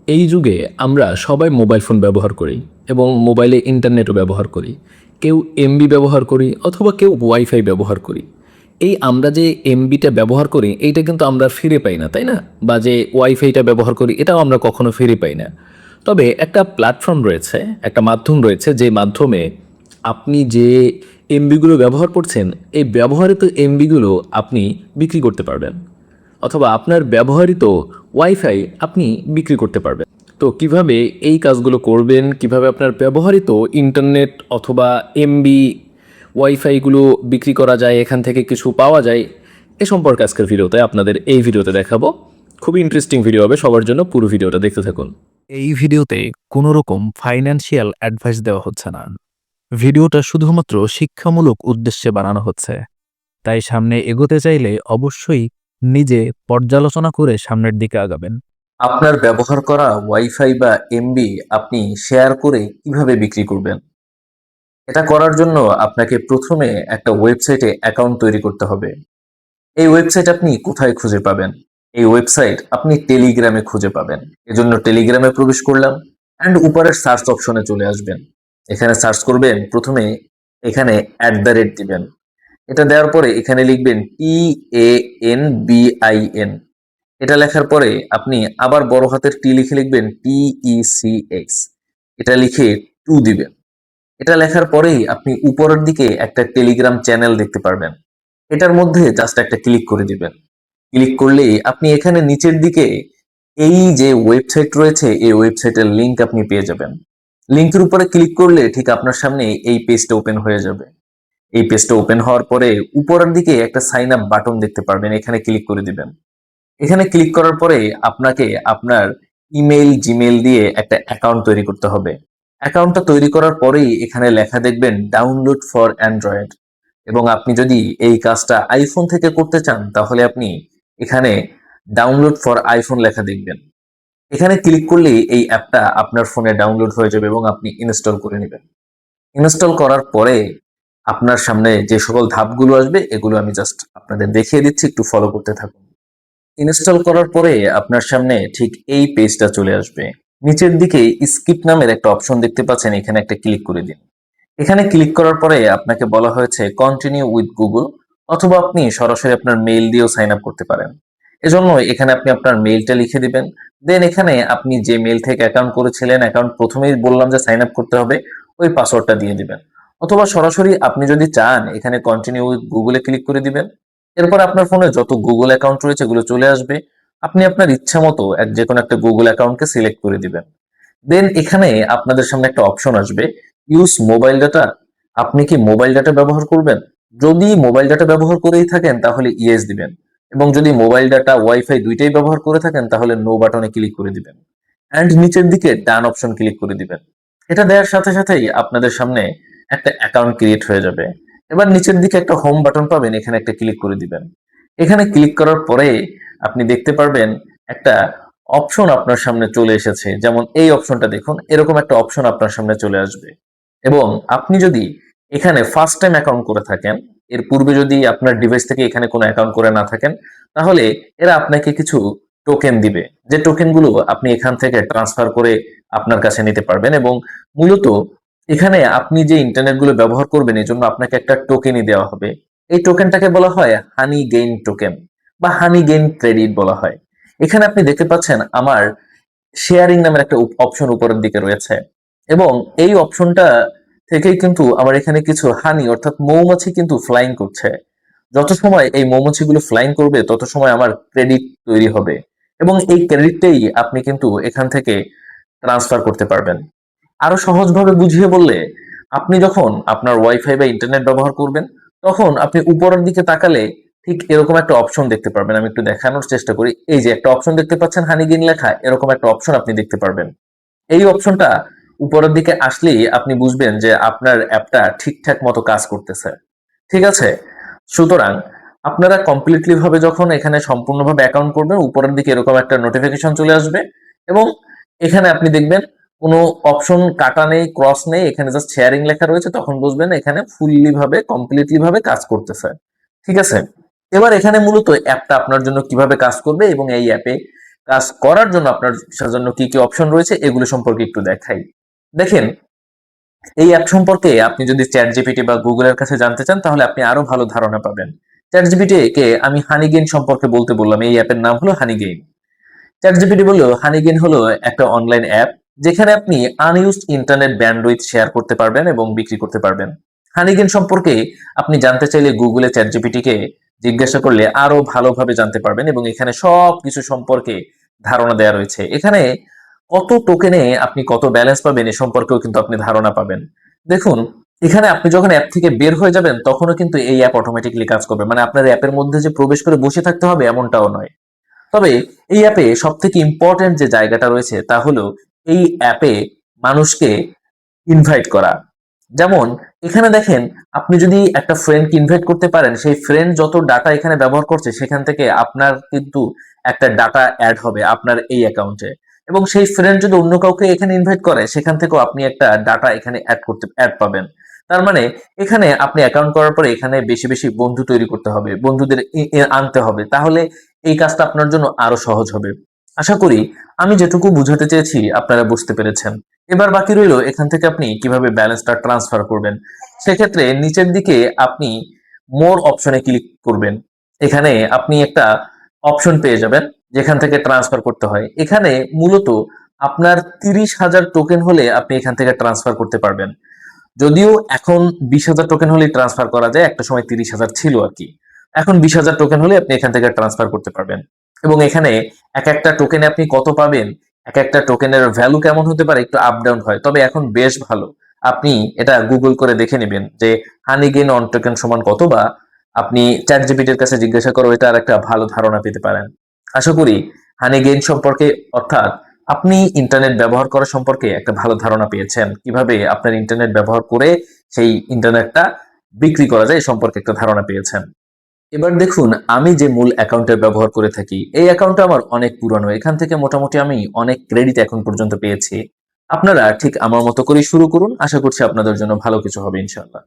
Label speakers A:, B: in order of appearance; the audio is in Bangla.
A: এই যুগে আমরা সবাই মোবাইল ফোন ব্যবহার করি এবং মোবাইলে ইন্টারনেটও ব্যবহার করি। কেউ এমবি ব্যবহার করি অথবা কেউ ওয়াইফাই ব্যবহার করি। এই আমরা যে এমবিটা ব্যবহার করি এইটা কিন্তু আমরা ফিরে পাই না, তাই না? বা যে ওয়াইফাইটা ব্যবহার করি এটাও আমরা কখনো ফিরে পাই না। তবে একটা প্ল্যাটফর্ম রয়েছে, একটা মাধ্যম রয়েছে যে মাধ্যমে আপনি যে এমবিগুলো ব্যবহার করছেন এই ব্যবহৃত এমবিগুলো আপনি বিক্রি করতে পারবেন, অথবা আপনার ব্যবহৃত ওয়াইফাই আপনি বিক্রি করতে পারবেন। তো কিভাবে এই কাজগুলো করবেন, কিভাবে আপনার ব্যবহৃত ইন্টারনেট অথবা এমবি ওয়াইফাইগুলো বিক্রি করা যায়, এখান থেকে কিছু পাওয়া যায়, এ সম্পর্কে আজকের ভিডিওতে আপনাদের এই ভিডিওতে দেখাবো। খুবই ইন্টারেস্টিং ভিডিও হবে সবার জন্য, পুরো ভিডিওটা দেখতে থাকুন।
B: এই ভিডিওতে কোনো রকম ফাইন্যান্সিয়াল অ্যাডভাইস দেওয়া হচ্ছে না। ভিডিওটা শুধুমাত্র শিক্ষামূলক উদ্দেশ্যে বানানো হচ্ছে। তাই সামনে এগোতে চাইলে অবশ্যই নিজে পর্যালোচনা করে সামনের দিকে আগাবেন।
C: আপনার ব্যবহার করা ওয়াইফাই বা এমবি আপনি শেয়ার করে কিভাবে বিক্রি করবেন? এটা করার জন্য আপনাকে প্রথমে একটা ওয়েবসাইটে অ্যাকাউন্ট তৈরি করতে হবে। এই ওয়েবসাইট আপনি কোথায় খুঁজে পাবেন? এই ওয়েবসাইট আপনি টেলিগ্রামে খুঁজে পাবেন। এজন্য টেলিগ্রামে প্রবেশ করলাম অ্যান্ড উপরের সার্চ অপশনে চলে আসবেন। এখানে সার্চ করবেন, প্রথমে এখানে @ দিবেন। এটা দেওয়ার পরে এখানে লিখবেন TANBIN। এটা লেখার পরে আপনি আবার বড় হাতের টি লিখে লিখবেন TECX। এটা লিখে 2 দিবেন। এটা লেখার পরেই আপনি উপরের দিকে একটা টেলিগ্রাম চ্যানেল দেখতে পারবেন। এটার মধ্যে জাস্ট একটা ক্লিক করে দিবেন। ক্লিক করলেই আপনি এখানে নিচের দিকে এই যে ওয়েবসাইট রয়েছে এই ওয়েবসাইটের লিংক আপনি পেয়ে যাবেন। লিংকের উপরে ক্লিক করলে ঠিক আপনার সামনে এই পেজটা ওপেন হয়ে যাবে। এই পেজটা ওপেন হওয়ার পরে উপরের দিকে একটা সাইন আপ বাটন দেখতে পারবেন, এখানে ক্লিক করে দিবেন। এখানে ক্লিক করার পরে আপনাকে আপনার ইমেইল, জিমেইল দিয়ে একটা অ্যাকাউন্ট তৈরি করতে হবে। অ্যাকাউন্টটা তৈরি করার পরেই এখানে লেখা দেখবেন ডাউনলোড ফর অ্যান্ড্রয়েড। এবং আপনি যদি এই কাজটা আইফোন থেকে করতে চান তাহলে আপনি এখানে ডাউনলোড ফর আইফোন লেখা দেখবেন। এখানে ক্লিক করলেই এই অ্যাপটা আপনার ফোনে ডাউনলোড হয়ে যাবে এবং আপনি ইনস্টল করে নেবেন। ইনস্টল করার পরে আপনার সামনে যে সকল ধাপগুলো আসবে এগুলো আমি জাস্ট আপনাদের দেখিয়ে দিচ্ছি, একটু ফলো করতে থাকুন। ইনস্টল করার পরে আপনার সামনে ঠিক এই পেজটা চলে আসবে। নিচের দিকে স্কিপ নামের একটা অপশন দেখতে পাচ্ছেন, এখানে একটা ক্লিক করে দিন। এখানে ক্লিক করার পরে আপনাকে বলা হয়েছে কন্টিনিউ উইথ গুগল, অথবা আপনি সরাসরি আপনার মেইল দিয়েও সাইন আপ করতে পারেন। এজন্য এখানে আপনি আপনার মেইলটা লিখে দিবেন। দেন এখানে আপনি যে মেইল থেকে অ্যাকাউন্ট করেছিলেন, অ্যাকাউন্ট প্রথমেই বললাম যে সাইন আপ করতে হবে, ওই পাসওয়ার্ডটা দিয়ে দিবেন। অথবা সরাসরি আপনি যদি চান এখানে কন্টিনিউ উইথ গুগলে ক্লিক করে দিবেন। এরপর আপনার ফোনে যত গুগল অ্যাকাউন্ট রয়েছে এগুলো চলে আসবে। আপনি আপনার ইচ্ছা মতো যে কোনো একটা গুগল অ্যাকাউন্টকে সিলেক্ট করে দিবেন। দেন এখানে আপনাদের সামনে একটা অপশন আসবে, ইউজ মোবাইল ডাটা। আপনি কি মোবাইল ডাটা ব্যবহার করবেন? যদি মোবাইল ডাটা ব্যবহার করেই থাকেন তাহলে ইয়েস দিবেন, এবং যদি মোবাইল ডাটা ওয়াইফাই দুইটাই ব্যবহার করে থাকেন তাহলে নো বাটনে ক্লিক করে দিবেন অ্যান্ড নিচের দিকে ডান অপশন ক্লিক করে দিবেন। এটা দেওয়ার সাথে সাথেই আপনাদের সামনে একটা অ্যাকাউন্ট ক্রিয়েট হয়ে যাবে। এবার নিচের দিকে একটা হোম বাটন পাবেন, এখানে একটা ক্লিক করে দিবেন। এখানে ক্লিক করার পরে আপনি দেখতে পারবেন একটা অপশন আপনার সামনে চলে এসেছে, যেমন এই অপশনটা দেখুন, এরকম একটা অপশন আপনার সামনে চলে আসবে। এবং আপনি যদি এখানে ফার্স্ট টাইম অ্যাকাউন্ট করে থাকেন, এর পূর্বে যদি আপনার ডিভাইস থেকে এখানে কোনো অ্যাকাউন্ট করে না থাকেন, তাহলে এরা আপনাকে কিছু টোকেন দিবে, যে টোকেনগুলো আপনি এখান থেকে ট্রান্সফার করে আপনার কাছে নিতে পারবেন। এবং মূলত এখানে আপনি যে ইন্টারনেট গুলো ব্যবহার করবেন এজন্য আপনাকে একটা টোকেনই দেওয়া হবে। এই টোকেনটাকে বলা হয় হানি গেইন টোকেন বা হানি গেইন ক্রেডিট বলা হয়। এখানে আপনি দেখতে পাচ্ছেন আমার শেয়ারিং নামের একটা অপশন উপরের দিকে রয়েছে, এবং এই অপশনটা থেকেই কিন্তু আমার এখানে কিছু হানি অর্থাৎ মৌমাছি কিন্তু ফ্লাইং করছে। যত সময় এই মৌমাছিগুলো ফ্লাইং করবে তত সময় আমার ক্রেডিট তৈরি হবে, এবং এই ক্রেডিটটাই আপনি কিন্তু এখান থেকে ট্রান্সফার করতে পারবেন। আরো সহজভাবে বুঝিয়ে বললে, আপনি যখন আপনার ওয়াইফাই বা ইন্টারনেট ব্যবহার করবেন তখন আপনি উপরের দিকে তাকালে ঠিক এরকম একটা অপশন দেখতে পারবেন। আমি একটু দেখানোর চেষ্টা করি। এই যে একটা অপশন দেখতে পাচ্ছেন হানিগেইন লেখা, এরকম একটা অপশন আপনি দেখতে পারবেন। এই অপশনটা উপরের দিকে আসলেই আপনি বুঝবেন যে আপনার অ্যাপটা ঠিকঠাক মতো কাজ করতেছে। ঠিক আছে? সুতরাং আপনারা কমপ্লিটলি ভাবে যখন এখানে সম্পূর্ণভাবে অ্যাকাউন্ট করবেন, উপরের দিকে এরকম একটা নোটিফিকেশন চলে আসবে, এবং এখানে আপনি দেখবেন কোনো অপশন কাটা নেই, ক্রস নেই, এখানে জাস্ট শেয়ারিং লেখা রয়েছে, তখন বুঝবেন এখানে ফুললি ভাবে কমপ্লিটলি ভাবে কাজ করতেছে। ঠিক আছে? এবার এখানে মূলত অ্যাপটা আপনার জন্য কিভাবে কাজ করবে এবং এই অ্যাপে কাজ করার জন্য আপনার জন্য কি কি অপশন রয়েছে এগুলো সম্পর্কে একটু দেখাই। দেখেন, এই অ্যাপ সম্পর্কে আপনি যদি চ্যাট জিপিটি বা গুগলের কাছে জানতে চান তাহলে আপনি আরো ভালো ধারণা পাবেন। চ্যাট জিপিটি কে আমি হানিগেইন সম্পর্কে বলতে বললাম, এই অ্যাপের নাম হলো হানিগেইন। চ্যাট জিপিটি বললো হানিগেইন হলো একটা অনলাইন অ্যাপ যেখানে আপনি আনইউজড ইন্টারনেট ব্যান্ডউইথ শেয়ার করতে পারবেন এবং বিক্রি করতে পারবেন। হানিগেইন সম্পর্কে আপনি জানতে চাইলে গুগলে চ্যাট জিপিটি কে জিজ্ঞাসা করলে আরো ভালোভাবে জানতে পারবেন এবং এখানে সবকিছু সম্পর্কে ধারণা দেওয়া রয়েছে। এখানে কত টোকেনে আপনি কত ব্যালেন্স পাবেন এ সম্পর্কেও কিন্তু আপনি ধারণা পাবেন। দেখুন, এখানে আপনি যখন অ্যাপ থেকে বের হয়ে যাবেন তখনও কিন্তু এই অ্যাপ অটোমেটিক্যালি কাজ করবে, মানে আপনার অ্যাপের মধ্যে যে প্রবেশ করে বসে থাকতে হবে এমনটাও নয়। তবে এই অ্যাপে সবথেকে ইম্পর্টেন্ট যে জায়গাটা রয়েছে তা হলো এই অ্যাপে মানুষকে ইনভাইট করা। যেমন এখানে দেখেন, আপনি যদি একটা ফ্রেন্ডকে ইনভাইট করতে পারেন, সেই ফ্রেন্ড যত ডাটা এখানে ব্যবহার করছে সেখান থেকে আপনার কিন্তু একটা ডাটা অ্যাড হবে আপনার এই অ্যাকাউন্টে, এবং সেই ফ্রেন্ড যদি অন্য কাউকে এখানে ইনভাইট করে সেখান থেকেও আপনি একটা ডাটা এখানে অ্যাড পাবেন। তার মানে এখানে আপনি অ্যাকাউন্ট করার পরে এখানে বেশি বেশি বন্ধু তৈরি করতে হবে, বন্ধুদের আনতে হবে, তাহলে এই কাজটা আপনার জন্য আরো সহজ হবে। আশা করি আমি যেটুকু বুঝাতে চেয়েছি আপনারা বুঝতে পেরেছেন। এবার বাকি রইলো এখান থেকে আপনি কিভাবে ব্যালেন্সটা ট্রান্সফার করবেন। সেক্ষেত্রে নিচের দিকে আপনি মোর অপশনে ক্লিক করবেন। এখানে আপনি একটা অপশন পেয়ে যাবেন যেখান থেকে ট্রান্সফার করতে হয়। এখানে মূলত আপনার 30,000 টোকেন হলে আপনি এখান থেকে ট্রান্সফার করতে পারবেন। যদিও এখন 20,000 টোকেন হলে ট্রান্সফার করা যায়, একটা সময় 30,000 ছিল আর কি। এখন 20,000 টোকেন হলে আপনি এখান থেকে ট্রান্সফার করতে পারবেন, এবং এখানে এক একটা টোকেনে আপনি কত পাবেন, এক একটা টোকেনের ভ্যালু কেমন হতে পারে একটু আপ ডাউন হয়, তবে এখন বেশ ভালো। আপনি এটা গুগল করে দেখে নেবেন যে হানিগেইন অন টোকেন সমান কত, বা আপনি চ্যাট জিপিটির কাছে জিজ্ঞাসা করো, এটার একটা ভালো ধারণা পেতে পারেন। আশা করি হানিগেইন সম্পর্কে, অর্থাৎ আপনি ইন্টারনেট ব্যবহার করা সম্পর্কে একটা ভালো ধারণা পেয়েছেন, কিভাবে আপনার ইন্টারনেট ব্যবহার করে সেই ইন্টারনেটটা বিক্রি করা যায় এ সম্পর্কে একটা ধারণা পেয়েছেন। এবার দেখুন, আমি যে মূল অ্যাকাউন্টের ব্যবহার করে থাকি এই অ্যাকাউন্টটা আমার অনেক পুরানো, এখান থেকে মোটামুটি আমি অনেক ক্রেডিট এখন পর্যন্ত পেয়েছি। আপনারা ঠিক আমার মতো করে শুরু করুন, আশা করছি আপনাদের জন্য ভালো কিছু হবে ইনশাআল্লাহ।